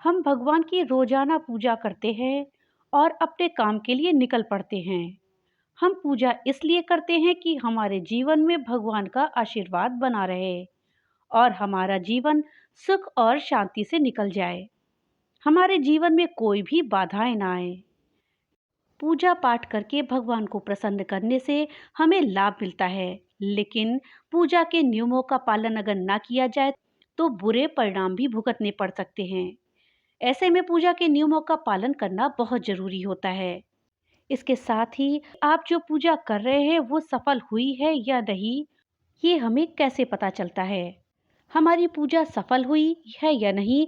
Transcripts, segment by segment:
हम भगवान की रोजाना पूजा करते हैं और अपने काम के लिए निकल पड़ते हैं। हम पूजा इसलिए करते हैं कि हमारे जीवन में भगवान का आशीर्वाद बना रहे और हमारा जीवन सुख और शांति से निकल जाए। हमारे जीवन में कोई भी बाधाएं ना आए। पूजा पाठ करके भगवान को प्रसन्न करने से हमें लाभ मिलता है, लेकिन पूजा के नियमों का पालन अगर ना किया जाए तो बुरे परिणाम भी भुगतने पड़ सकते हैं। ऐसे में पूजा के नियमों का पालन करना बहुत जरूरी होता है। इसके साथ ही आप जो पूजा कर रहे हैं वो सफल हुई है या नहीं, ये हमें कैसे पता चलता है? हमारी पूजा सफल हुई है या नहीं,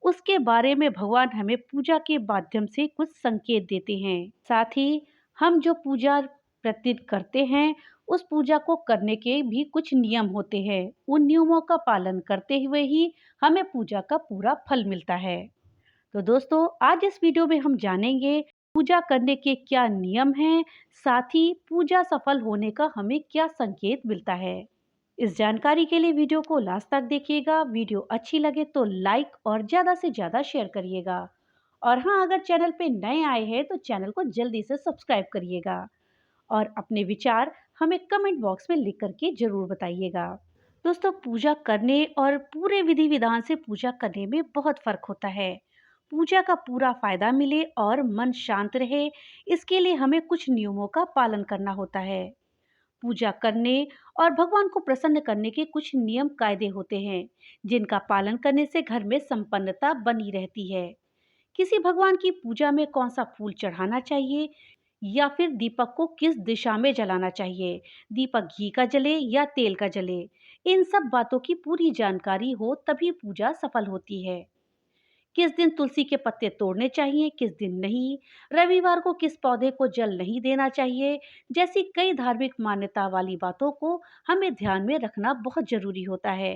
उसके बारे में भगवान हमें पूजा के माध्यम से कुछ संकेत देते हैं। साथ ही हम जो पूजा प्रतिदिन करते हैं, उस पूजा को करने के भी कुछ नियम होते हैं। उन नियमों का पालन करते हुए ही हमें पूजा का पूरा फल मिलता है। तो दोस्तों, आज इस वीडियो में हम जानेंगे पूजा करने के क्या नियम हैं, साथ ही पूजा सफल होने का हमें क्या संकेत मिलता है। इस जानकारी के लिए वीडियो को लास्ट तक देखिएगा। वीडियो अच्छी लगे तो लाइक और ज़्यादा से ज़्यादा शेयर करिएगा। और हाँ, अगर चैनल पे नए आए हैं तो चैनल को जल्दी से सब्सक्राइब करिएगा और अपने विचार हमें कमेंट बॉक्स में लिख करके ज़रूर बताइएगा। दोस्तों, पूजा करने और पूरे विधि विधान से पूजा करने में बहुत फर्क होता है। पूजा का पूरा फायदा मिले और मन शांत रहे, इसके लिए हमें कुछ नियमों का पालन करना होता है। पूजा करने और भगवान को प्रसन्न करने के कुछ नियम कायदे होते हैं, जिनका पालन करने से घर में संपन्नता बनी रहती है। किसी भगवान की पूजा में कौन सा फूल चढ़ाना चाहिए या फिर दीपक को किस दिशा में जलाना चाहिए, दीपक घी का जले या तेल का जले, इन सब बातों की पूरी जानकारी हो तभी पूजा सफल होती है। किस दिन तुलसी के पत्ते तोड़ने चाहिए, किस दिन नहीं, रविवार को किस पौधे को जल नहीं देना चाहिए, जैसी कई धार्मिक मान्यता वाली बातों को हमें ध्यान में रखना बहुत जरूरी होता है।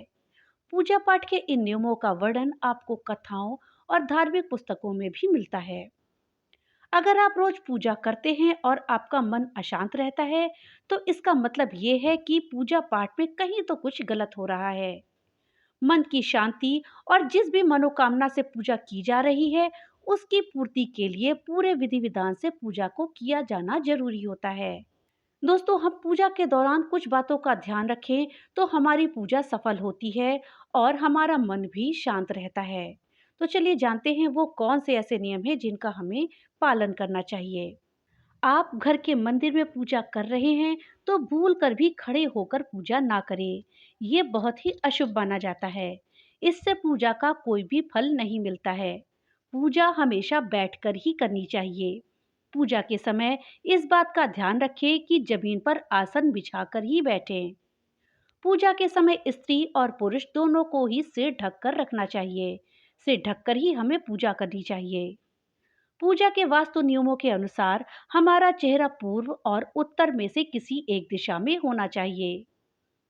पूजा पाठ के इन नियमों का वर्णन आपको कथाओं और धार्मिक पुस्तकों में भी मिलता है। अगर आप रोज पूजा करते हैं और आपका मन अशांत रहता है, तो इसका मतलब ये है कि पूजा पाठ में कहीं तो कुछ गलत हो रहा है। मन की शांति और जिस भी मनोकामना से पूजा की जा रही है, उसकी पूर्ति के लिए पूरे विधि विधान से पूजा को किया जाना जरूरी होता है। दोस्तों, हम पूजा के दौरान कुछ बातों का ध्यान रखें तो हमारी पूजा सफल होती है और हमारा मन भी शांत रहता है। तो चलिए जानते हैं वो कौन से ऐसे नियम हैं जिनका हमें पालन करना चाहिए। आप घर के मंदिर में पूजा कर रहे हैं तो भूल कर भी खड़े होकर पूजा ना करें। ये बहुत ही अशुभ माना जाता है। इससे पूजा का कोई भी फल नहीं मिलता है। पूजा हमेशा बैठकर ही करनी चाहिए। पूजा के समय इस बात का ध्यान रखें कि जमीन पर आसन बिछाकर ही बैठें। पूजा के समय स्त्री और पुरुष दोनों को ही सिर ढककर रखना चाहिए। सिर ढककर ही हमें पूजा करनी चाहिए। पूजा के वास्तु नियमों के अनुसार हमारा चेहरा पूर्व और उत्तर में से किसी एक दिशा में होना चाहिए।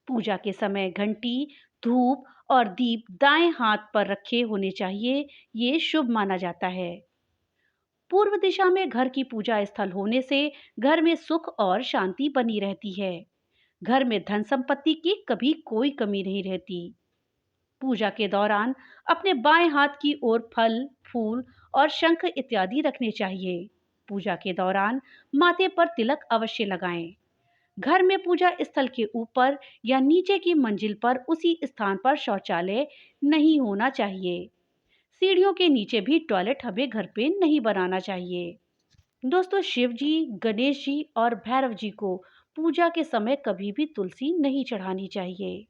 पूजा के समय घंटी, धूप और दीप दाएं हाथ पर रखे होने चाहिए। ये शुभ माना जाता है। पूर्व दिशा में घर की पूजा स्थल होने से घर में सुख और शांति बनी रहती है। घर में धन संपत्ति की कभी कोई कमी नहीं रहती। पूजा के दौरान अपने बाएं हाथ की ओर फल, फूल और शंख इत्यादि रखने चाहिए। पूजा के दौरान माथे पर तिलक अवश्य लगाएं। घर में पूजा स्थल के ऊपर या नीचे की मंजिल पर उसी स्थान पर शौचालय नहीं होना चाहिए। सीढ़ियों के नीचे भी टॉयलेट हमें घर पे नहीं बनाना चाहिए। दोस्तों, शिव जी, गणेश जी और भैरव जी को पूजा के समय कभी भी तुलसी नहीं चढ़ानी चाहिए।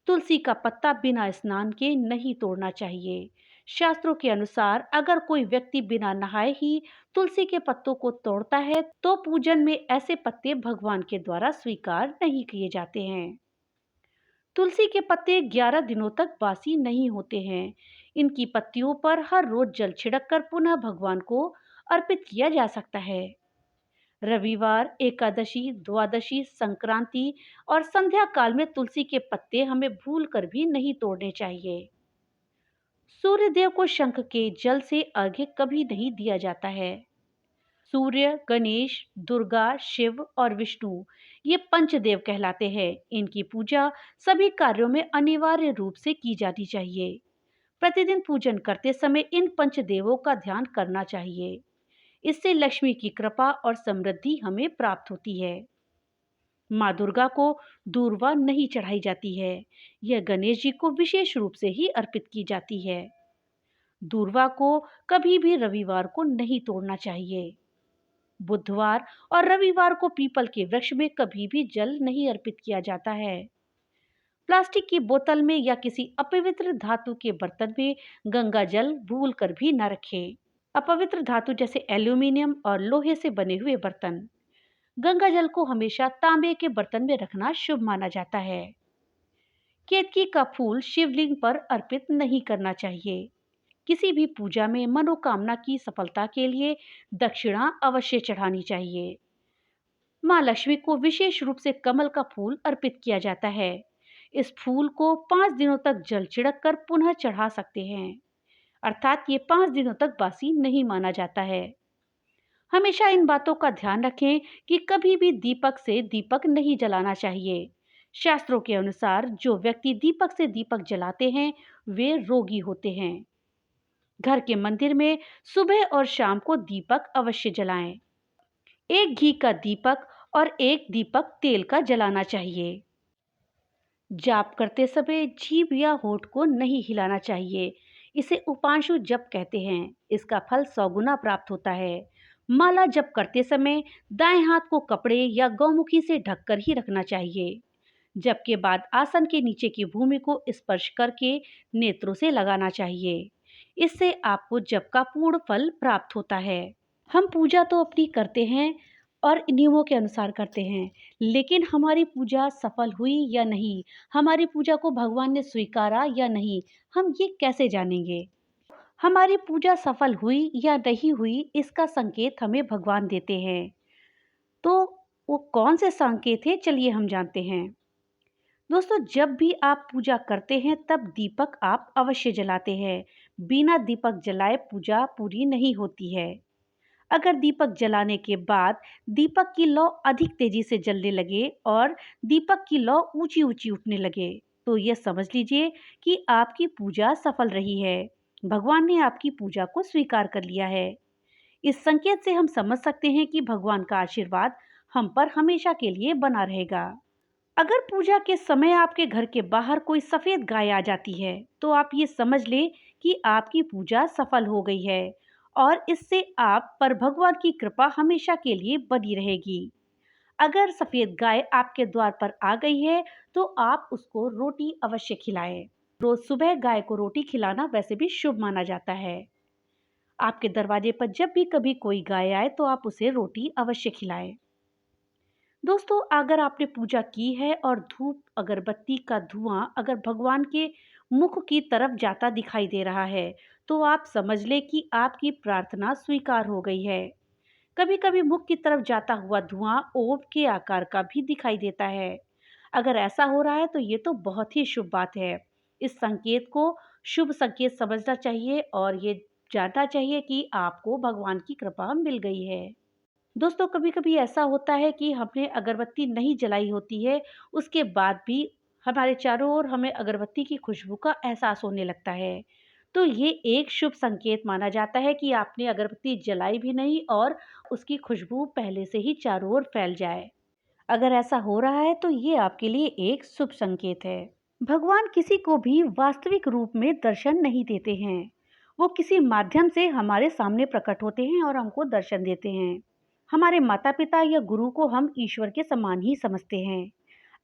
तुलसी का पत्ता बिना स्नान के नहीं तोड़ना चाहिए। शास्त्रों के अनुसार अगर कोई व्यक्ति बिना नहाए ही तुलसी के पत्तों को तोड़ता है तो पूजन में ऐसे पत्ते भगवान के द्वारा स्वीकार नहीं किए जाते हैं। तुलसी के पत्ते 11 दिनों तक बासी नहीं होते हैं। इनकी पत्तियों पर हर रोज जल छिड़क कर पुनः भगवान को अर्पित किया जा सकता है। रविवार, एकादशी, द्वादशी, संक्रांति और संध्या काल में तुलसी के पत्ते हमें भूल कर भी नहीं तोड़ने चाहिए। सूर्य देव को शंख के जल से अर्घ्य कभी नहीं दिया जाता है। सूर्य, गणेश, दुर्गा, शिव और विष्णु ये पंचदेव कहलाते हैं। इनकी पूजा सभी कार्यों में अनिवार्य रूप से की जानी चाहिए। प्रतिदिन पूजन करते समय इन पंचदेवों का ध्यान करना चाहिए। इससे लक्ष्मी की कृपा और समृद्धि हमें प्राप्त होती है। माँ दुर्गा को दूर्वा नहीं चढ़ाई जाती है। यह गणेश जी को विशेष रूप से ही अर्पित की जाती है। दूर्वा को कभी भी रविवार को नहीं तोड़ना चाहिए। बुधवार और रविवार को पीपल के वृक्ष में कभी भी जल नहीं अर्पित किया जाता है। प्लास्टिक की बोतल में या किसी अपवित्र धातु के बर्तन में गंगा जल भूल कर भी न रखें। अपवित्र धातु जैसे एल्यूमिनियम और लोहे से बने हुए बर्तन, गंगा जल को हमेशा तांबे के बर्तन में रखना शुभ माना जाता है। केतकी का फूल शिवलिंग पर अर्पित नहीं करना चाहिए। किसी भी पूजा में मनोकामना की सफलता के लिए दक्षिणा अवश्य चढ़ानी चाहिए। माँ लक्ष्मी को विशेष रूप से कमल का फूल अर्पित किया जाता है। इस फूल को 5 दिनों तक जल छिड़क कर पुनः चढ़ा सकते हैं, अर्थात ये 5 दिनों तक बासी नहीं माना जाता है। हमेशा इन बातों का ध्यान रखें कि कभी भी दीपक से दीपक नहीं जलाना चाहिए। शास्त्रों के अनुसार जो व्यक्ति दीपक से दीपक जलाते हैं वे रोगी होते हैं। घर के मंदिर में सुबह और शाम को दीपक अवश्य जलाएं। एक घी का दीपक और एक दीपक तेल का जलाना चाहिए। जाप करते समय जीभ या होठ को नहीं हिलाना चाहिए। इसे उपांशु जप कहते हैं। इसका फल 100 गुना प्राप्त होता है। माला जप करते समय दाएं हाथ को कपड़े या गौमुखी से ढककर ही रखना चाहिए। जप के बाद आसन के नीचे की भूमि को स्पर्श करके नेत्रों से लगाना चाहिए। इससे आपको जप का पूर्ण फल प्राप्त होता है। हम पूजा तो अपनी करते हैं और नियमों के अनुसार करते हैं, लेकिन हमारी पूजा सफल हुई या नहीं, हमारी पूजा को भगवान ने स्वीकारा या नहीं, हम ये कैसे जानेंगे? हमारी पूजा सफल हुई या नहीं हुई, इसका संकेत हमें भगवान देते हैं। तो वो कौन से संकेत हैं, चलिए हम जानते हैं। दोस्तों, जब भी आप पूजा करते हैं तब दीपक आप अवश्य जलाते हैं। बिना दीपक जलाए पूजा पूरी नहीं होती है। अगर दीपक जलाने के बाद दीपक की लौ अधिक तेजी से जलने लगे और दीपक की लौ ऊंची ऊंची उठने लगे, तो यह समझ लीजिए कि आपकी पूजा सफल रही है। भगवान ने आपकी पूजा को स्वीकार कर लिया है। इस संकेत से हम समझ सकते हैं कि भगवान का आशीर्वाद हम पर हमेशा के लिए बना रहेगा। अगर पूजा के समय आपके घर के बाहर कोई सफेद गाय आ जाती है, तो आप ये समझ ले कि आपकी पूजा सफल हो गई है और इससे आप पर भगवान की कृपा हमेशा के लिए बनी रहेगी। अगर सफेद गाय आपके द्वार पर आ गई है, तो आप उसको रोटी अवश्य खिलाएं। रोज सुबह गाय को रोटी खिलाना वैसे भी शुभ माना जाता है। आपके दरवाजे पर जब भी कभी कोई गाय आए, तो आप उसे रोटी अवश्य खिलाएं। दोस्तों, अगर आपने पूजा की है और धूप अगरबत्ती का धुआं अगर भगवान के मुख की तरफ जाता दिखाई दे रहा है, तो आप समझ ले कि आपकी प्रार्थना स्वीकार हो गई है। कभी कभी मुख की तरफ जाता हुआ धुआं ओम के आकार का भी दिखाई देता है। अगर ऐसा हो रहा है तो ये तो बहुत ही शुभ बात है। इस संकेत को शुभ संकेत समझना चाहिए और ये जानना चाहिए कि आपको भगवान की कृपा मिल गई है। दोस्तों, कभी-कभी ऐसा होता है कि हमने अगरबत्ती नहीं जलाई होती है, उसके बाद भी हमारे चारों ओर हमें अगरबत्ती की खुशबू का एहसास होने लगता है। तो ये एक शुभ संकेत माना जाता है कि आपने अगरबत्ती जलाई भी नहीं और उसकी खुशबू पहले से ही चारों ओर फैल जाए। अगर ऐसा हो रहा है तो ये आपके लिए एक शुभ संकेत है। भगवान किसी को भी वास्तविक रूप में दर्शन नहीं देते हैं। वो किसी माध्यम से हमारे सामने प्रकट होते हैं और हमको दर्शन देते हैं। हमारे माता-पिता या गुरु को हम ईश्वर के समान ही समझते हैं।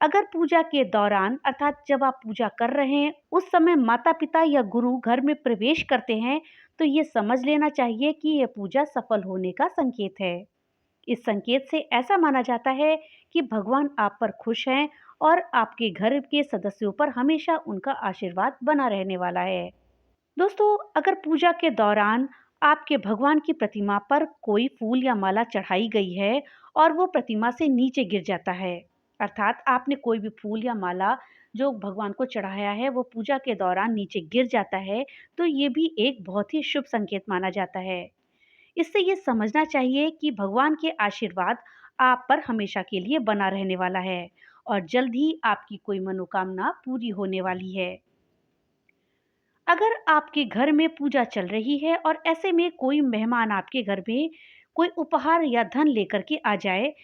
अगर पूजा के दौरान अर्थात जब आप पूजा कर रहे हैं, उस समय माता-पिता या गुरु घर में प्रवेश करते हैं, तो ये समझ लेना चाहिए कि यह पूजा सफल होने का संकेत है। इस संकेत से ऐसा माना जाता है कि भगवान आप पर खुश हैं और आपके घर के सदस्यों पर हमेशा उनका आशीर्वाद बना रहने वाला है। दोस्तों, अगर पूजा के दौरान आपके भगवान की प्रतिमा पर कोई फूल या माला चढ़ाई गई है और वो प्रतिमा से नीचे गिर जाता है, अर्थात आपने कोई भी फूल या माला जो भगवान को चढ़ाया है वो पूजा के दौरान नीचे गिर जाता है, तो ये भी एक बहुत ही शुभ संकेत माना जाता है। इससे ये समझना चाहिए कि भगवान के आशीर्वाद आप पर हमेशा के लिए बना रहने वाला है और जल्द ही आपकी कोई मनोकामना पूरी होने वाली है। अगर आपके घर में पूजा चल रही है और ऐसे में कोई मेहमान आपके घर में कोई उपहार या धन लेकर के आ जाए,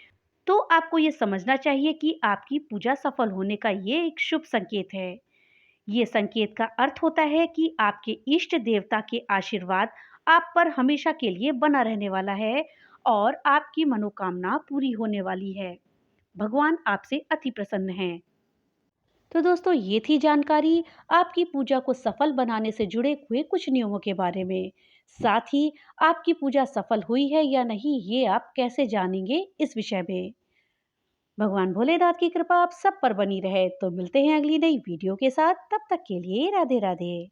तो आपको ये समझना चाहिए कि आपकी पूजा सफल होने का ये एक शुभ संकेत है। ये संकेत का अर्थ होता है कि आपके इष्ट देवता के आशीर्वाद आप पर हमेशा के लिए बना रहने वाला है और आपकी मनोकामना पूरी होने वाली है। भगवान आपसे अति प्रसन्न हैं। तो दोस्तों, ये थी जानकारी आपकी पूजा को सफल बनाने से जुड़े हुए कुछ नियमों के बारे में। साथ ही आपकी पूजा सफल हुई है या नहीं, ये आप कैसे जानेंगे इस विषय में। भगवान भोलेनाथ की कृपा आप सब पर बनी रहे। तो मिलते हैं अगली नई वीडियो के साथ। तब तक के लिए राधे राधे।